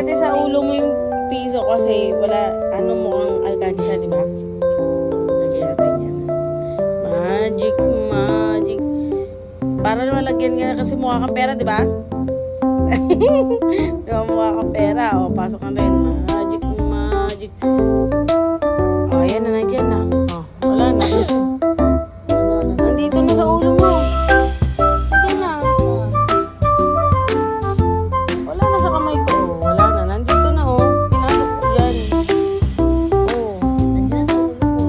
natin sa ulo mo yung piso kasi wala, ano mukhang alkansya, di ba? Lagyan natin yan. Magic, magic. Para malagyan ka na kasi mukha kang pera, di ba? Di ba mukha kang pera? O, pasok natin. Magic, magic. O, ayan na, nandiyan na. O, wala na. Nandito na sa ulo mo. Ayan na. Wala na sa kamay ko. O, wala na. Nandito na, o. Pinasok ko dyan. O. Nandiyan sa ulo ko.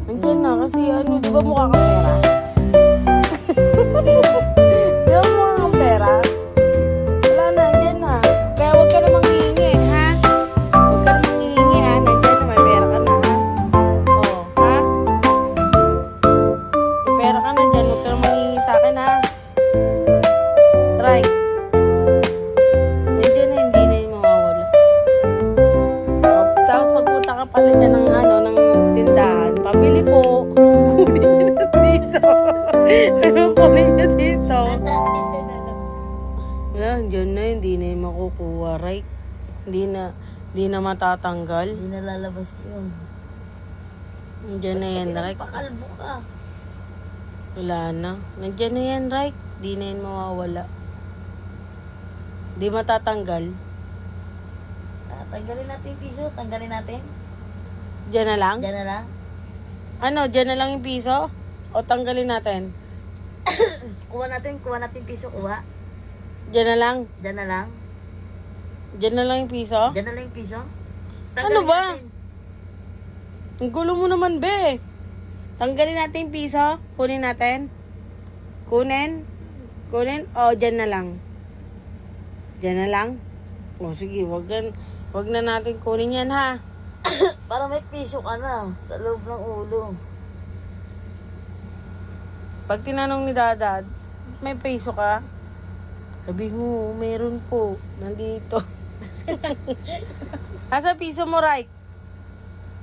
Nandiyan na kasi ano, di ba mukha kang pera? Di ba mukha kang pera? Wala na, nandiyan na. Kaya huwag ka namang hihingi, ha? Huwag ka namang hihingi, ha? Nandiyan na, may pera ka na, ha? Oo, ha? May pera ka na dyan, huwag ka namang hihingi sa akin, ha? Try. Nandiyan na, hindi na yung mawawala. O, tapos magpunta ka pala dyan ng ano, ng tindahan. Pabili po. Kunin niyo na dito. Kunin niyo dito. Wala, dyan na, hindi na yung makukuha, right? Hindi na matatanggal. Hindi na lalabas yun. Diyan na yan, right? Pakalbo ka. Wala na. Nandiyan na yan, right? Hindi na yan mawawala. Hindi matatanggal. Tanggalin natin yung piso. Tanggalin natin. Diyan na lang? Diyan na lang. Ano, diyan na lang yung piso? O tanggalin natin? Kuha natin yung piso. Kuha. Diyan na lang? Diyan na lang. Diyan na lang yung piso? Diyan na lang yung piso. Ano ba? natin. Ang gulo mo naman, be. Tanggalin natin yung piso. Kunin natin. Kunin. Kunin. O, diyan na lang. Diyan na lang. O, sige. Wag na natin kunin yan, ha? Para may piso ka na sa loob ng ulo. Pag tinanong ni Dadad, may peso ka? Sabi mo, meron po. Nandito. Asa piso mo, right?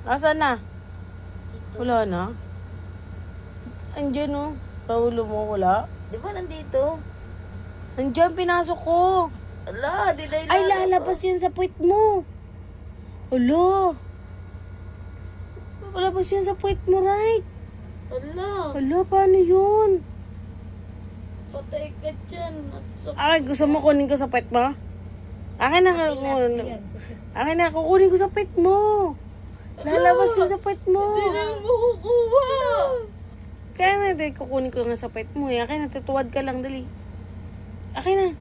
Asa na? Wala na. Andiyan, oh. Sa ulo mo, wala. Di ba nandito? Andiyan, pinasok ko. Ala, di na Ay, lalabas yan sa puwit mo. Alo. Lalabas yan sa puwit mo, right? Ala, Alo, paano yun? patay ka dyan. Ay, gusto mo kunin ko sa puwit mo? Akin na, akin na, kukunin ko sa puwit mo. Lalabas yun sa puwit mo. Hindi na makukuha. Kaya nga, kukunin ko nga sa puwit mo. Akin na, tutuwad ka lang, dali. Akin na.